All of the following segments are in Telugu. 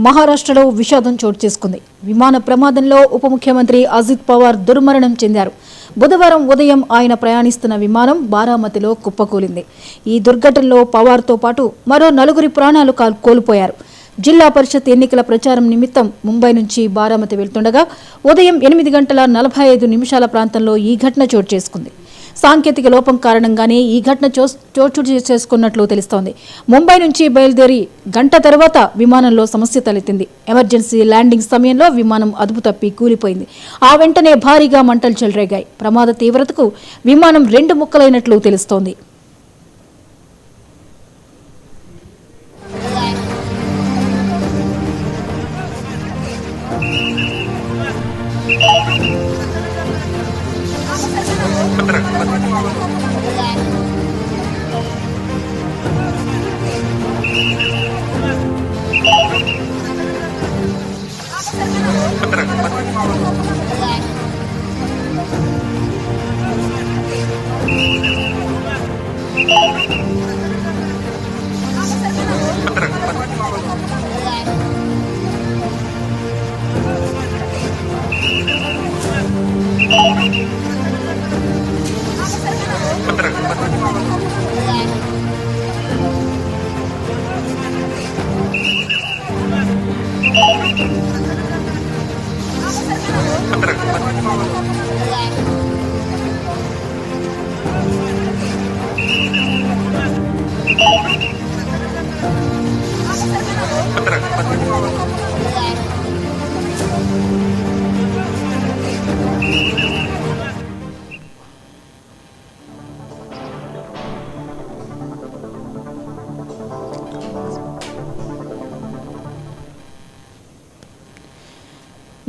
మహారాష్ట్రలో విషాదం చోటు చేసుకుంది. విమాన ప్రమాదంలో ఉప ముఖ్యమంత్రి అజిత్ పవార్ దుర్మరణం చెందారు. బుధవారం ఉదయం ఆయన ప్రయాణిస్తున్న విమానం బారామతిలో కుప్పకూలింది. ఈ దుర్ఘటనలో పవార్తో పాటు మరో 4 ప్రాణాలు కోల్పోయారు. జిల్లా పరిషత్ ఎన్నికల ప్రచారం నిమిత్తం ముంబై నుంచి బారామతి వెళ్తుండగా ఉదయం 8:45 ప్రాంతంలో ఈ ఘటన చోటు చేసుకుంది. సాంకేతిక లోపం కారణంగానే ఈ ఘటన చోటు చేసుకున్నట్లు తెలుస్తోంది. ముంబై నుంచి బయలుదేరి గంట తర్వాత విమానంలో సమస్య తలెత్తింది. ఎమర్జెన్సీ ల్యాండింగ్ సమయంలో విమానం అదుపు తప్పి కూలిపోయింది. ఆ వెంటనే భారీగా మంటలు చెలరేగాయి. ప్రమాద తీవ్రతకు విమానం 2 ముక్కలైనట్లు తెలుస్తోంది.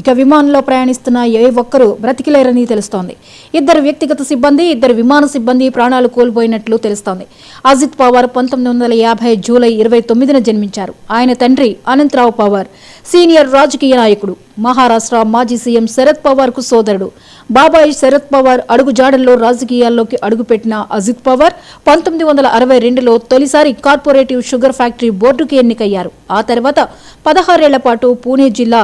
ఇక విమానంలో ప్రయాణిస్తున్న ఏ ఒక్కరూ బ్రతికిలేరని తెలుస్తోంది. 2 వ్యక్తిగత సిబ్బంది, 2 విమాన సిబ్బంది ప్రాణాలు కోల్పోయినట్లు తెలుస్తోంది. అజిత్ పవార్ 1950 జూలై 29న జన్మించారు. ఆయన తండ్రి అనంతరావు పవార్ సీనియర్ రాజకీయ నాయకుడు. మహారాష్ట్ర మాజీ సీఎం శరద్ పవార్ కు సోదరుడు. బాబాయ్ శరద్ పవార్ అడుగుజాడల్లో రాజకీయాల్లోకి అడుగుపెట్టిన అజిత్ పవార్ 1962లో తొలిసారి కార్పొరేటివ్ షుగర్ ఫ్యాక్టరీ బోర్డుకి ఎన్నికయ్యారు. ఆ తర్వాత 16 ఏళ్ల పాటు పూణే జిల్లా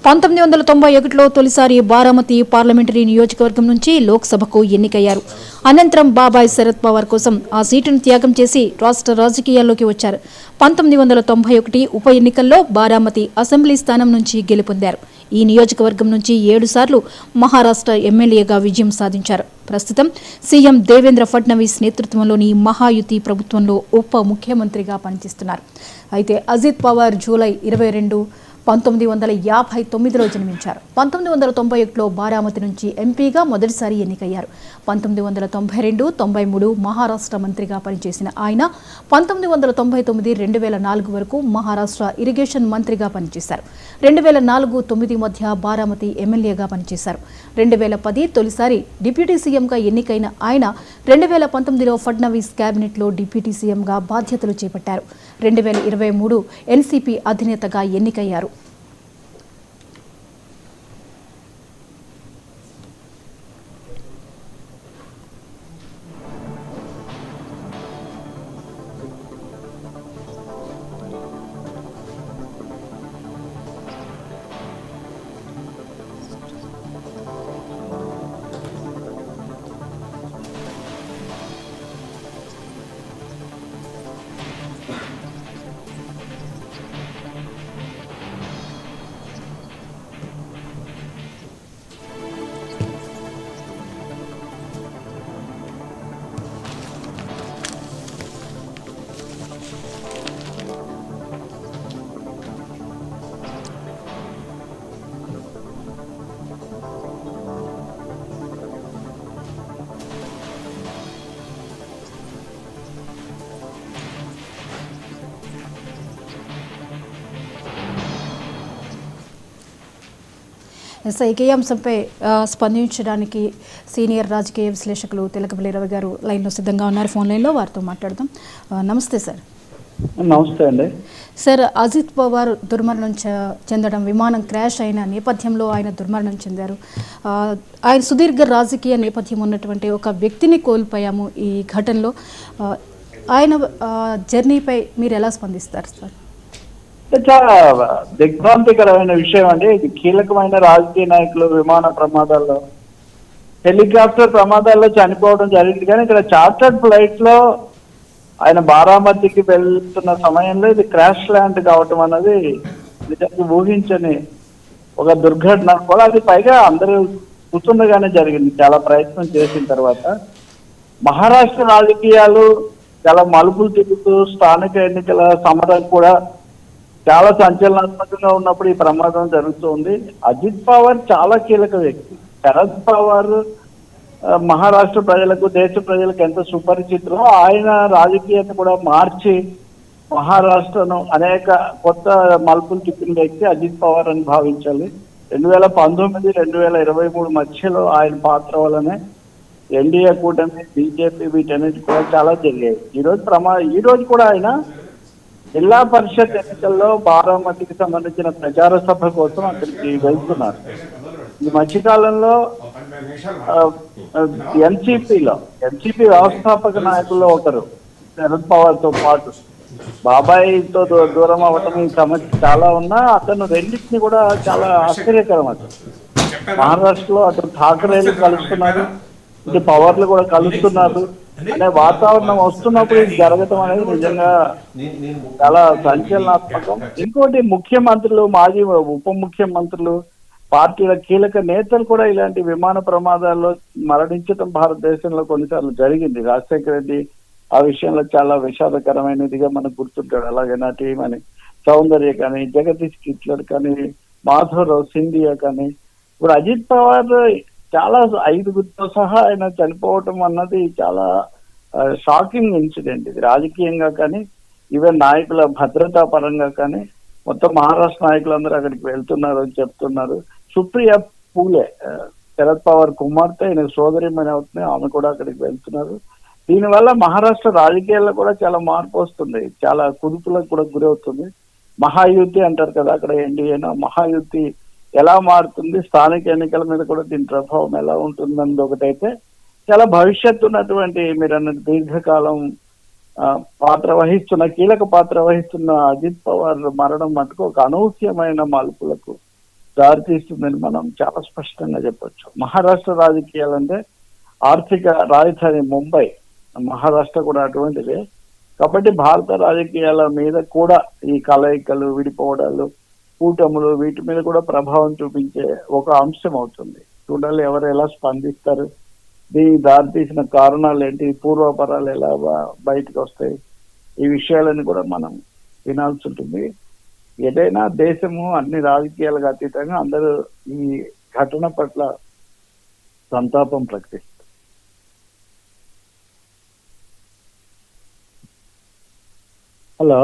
1991లో తొలిసారి బారామతి పార్లమెంటరీ నియోజకవర్గం నుంచి లోక్సభకు ఎన్నికయ్యారు. అనంతరం బాబాయ్ శరద్ పవార్ కోసం ఆ సీటును త్యాగం చేసి రాష్ట్ర రాజకీయాల్లోకి వచ్చారు. 1991 ఉప ఎన్నికల్లో బారామతి అసెంబ్లీ స్థానం నుంచి గెలుపొందారు. ఈ నియోజకవర్గం నుంచి 7 సార్లు మహారాష్ట్ర ఎమ్మెల్యేగా విజయం సాధించారు. ప్రస్తుతం సీఎం దేవేంద్ర ఫడ్నవీస్ నేతృత్వంలోని మహాయుతి ప్రభుత్వంలో ఉప ముఖ్యమంత్రిగా పనిచేస్తున్నారు. అయితే అజిత్ పవార్ జూలై 22, 1959లో జన్మించారు. 1991లో బారామతి నుంచి ఎంపీగా మొదటిసారి ఎన్నికయ్యారు. 1992, 93 మహారాష్ట్ర మంత్రిగా పనిచేసిన ఆయన 1999, 2004 వరకు మహారాష్ట్ర ఇరిగేషన్ మంత్రిగా పనిచేశారు. 2004-9 మధ్య బారామతి ఎమ్మెల్యేగా పనిచేశారు. 2010 తొలిసారి డిప్యూటీ సీఎంగా ఎన్నికైన ఆయన 2019లో ఫడ్నవీస్ కేబినెట్లో డిప్యూటీ సీఎంగా బాధ్యతలు చేపట్టారు. 2023 ఎన్సీపీ అధినేతగా ఎన్నికయ్యారు. ఈ అంశంపై స్పందించడానికి సీనియర్ రాజకీయ విశ్లేషకులు తెలకపల్లి రవి గారు లైన్లో సిద్ధంగా ఉన్నారు. ఫోన్ లైన్లో వారితో మాట్లాడదాం. నమస్తే సార్. నమస్తే అండి. సార్, అజిత్ పవార్ దుర్మరణం చెందడం, విమానం క్రాష్ అయిన నేపథ్యంలో ఆయన దుర్మరణం చెందారు. ఆయన సుదీర్ఘ రాజకీయ నేపథ్యం ఉన్నటువంటి ఒక వ్యక్తిని కోల్పోయాము ఈ ఘటనలో. ఆయన జర్నీపై మీరు ఎలా స్పందిస్తారు సార్? చాలా దిగ్భ్రాంతికరమైన విషయం అండి. ఇది కీలకమైన రాజకీయ నాయకులు విమాన ప్రమాదాల్లో, హెలికాప్టర్ ప్రమాదాల్లో చనిపోవడం జరిగింది. కానీ ఇక్కడ చార్టర్డ్ ఫ్లైట్ లో ఆయన బారామతికి వెళ్తున్న సమయంలో ఇది క్రాష్ ల్యాండ్ కావటం అన్నది నిజంగా ఊహించని ఒక దుర్ఘటన కూడా. అది పైగా అందరూ కూర్చుండగానే జరిగింది. చాలా ప్రయత్నం చేసిన తర్వాత మహారాష్ట్ర రాజకీయాలు చాలా మలుపులు తిరుగుతూ స్థానిక ఎన్నికల సమరం కూడా చాలా సంచలనాత్మకంగా ఉన్నప్పుడు ఈ ప్రమాదం జరుగుతుంది. అజిత్ పవార్ చాలా కీలక వ్యక్తి. శరద్ పవార్ మహారాష్ట్ర ప్రజలకు, దేశ ప్రజలకు ఎంత సుపరిచితులో ఆయన రాజకీయాన్ని కూడా మార్చి మహారాష్ట్రను అనేక కొత్త మలుపులు తిప్పిన వ్యక్తి అజిత్ పవార్ అని భావించాలి. 2019, 2023 మధ్యలో ఆయన పాత్ర వల్లనే ఎన్డీఏ కూటమి, బీజేపీ వీటన్నిటి కూడా చాలా జరిగాయి. ఈ రోజు కూడా ఆయన జిల్లా పరిషత్ ఎన్నికల్లో బారామతికి సంబంధించిన ప్రచార సభ కోసం అక్కడికి వెళ్తున్నారు. ఈ మధ్యకాలంలో ఎన్సీపీ వ్యవస్థాపక నాయకుల్లో ఒకరు శరద్ పవార్ తో పాటు బాబాయ్తో దూరం అవ్వటం ఈ సమస్య చాలా ఉన్నా అతను రెండింటిని కూడా చాలా ఆశ్చర్యకరం. అతను మహారాష్ట్రలో అతను ఠాకరేలు కలుస్తున్నారు, ఇటు పవర్లు కూడా కలుస్తున్నారు అనే వాతావరణం వస్తున్నప్పుడు ఇది జరగటం అనేది నిజంగా చాలా సంచలనాత్మకం. ఇంకోటి, ముఖ్యమంత్రులు, మాజీ ఉప ముఖ్యమంత్రులు, పార్టీల కీలక నేతలు కూడా ఇలాంటి విమాన ప్రమాదాల్లో మరణించడం భారతదేశంలో కొన్నిసార్లు జరిగింది. రాజశేఖర రెడ్డి ఆ విషయంలో చాలా విషాదకరమైనదిగా మనకు గుర్తుంటాడు. అలాగే నటీమణి సౌందర్య కానీ, జగదీష్ కిట్లర్ కానీ, మాధవరావు సింధియా కానీ. ఇప్పుడు అజిత్ పవార్ చాలా 5గురితో సహా ఆయన చనిపోవటం అన్నది చాలా షాకింగ్ ఇన్సిడెంట్. ఇది రాజకీయంగా కానీ, ఈవెన్ నాయకుల భద్రతా పరంగా కానీ మొత్తం మహారాష్ట్ర నాయకులందరూ అక్కడికి వెళ్తున్నారు అని చెప్తున్నారు. సుప్రియ పూలే, శరద్ పవార్ కుమార్తె, ఆయన సోదరిమణి అవుతుంది, ఆమె కూడా అక్కడికి వెళ్తున్నారు. దీనివల్ల మహారాష్ట్ర రాజకీయాల్లో కూడా చాలా మార్పు వస్తుంది, చాలా కుదుపులకు కూడా గురవుతుంది. మహాయుతి అంటారు కదా, అక్కడ ఎన్డీఏనా మహాయుతి ఎలా మారుతుంది, స్థానిక ఎన్నికల మీద కూడా దీని ప్రభావం ఎలా ఉంటుందన్నది ఒకటైతే, చాలా భవిష్యత్తు ఉన్నటువంటి మీరు అన్నది దీర్ఘకాలం కీలక పాత్ర వహిస్తున్న అజిత్ పవార్ మరణం మటుకు ఒక అనూహ్యమైన మలుపులకు దారితీస్తుందని మనం చాలా స్పష్టంగా చెప్పొచ్చు. మహారాష్ట్ర రాజకీయాలంటే ఆర్థిక రాజధాని ముంబై, మహారాష్ట్ర కూడా అటువంటిదే. కాబట్టి భారత రాజకీయాల మీద కూడా ఈ కలయికలు, విడిపోవడాలు, కూటములు వీటి మీద కూడా ప్రభావం చూపించే ఒక అంశం అవుతుంది. చూడాలి ఎవరు ఎలా స్పందిస్తారు, దీనికి దారితీసిన కారణాలు ఏంటి, పూర్వపరాలు ఎలా బయటకు వస్తాయి, ఈ విషయాలను కూడా మనం వినాల్సి ఉంటుంది. ఏదైనా దేశము అన్ని రాజకీయాలకు అతీతంగా అందరూ ఈ ఘటన పట్ల సంతాపం ప్రకటిస్తారు. హలో.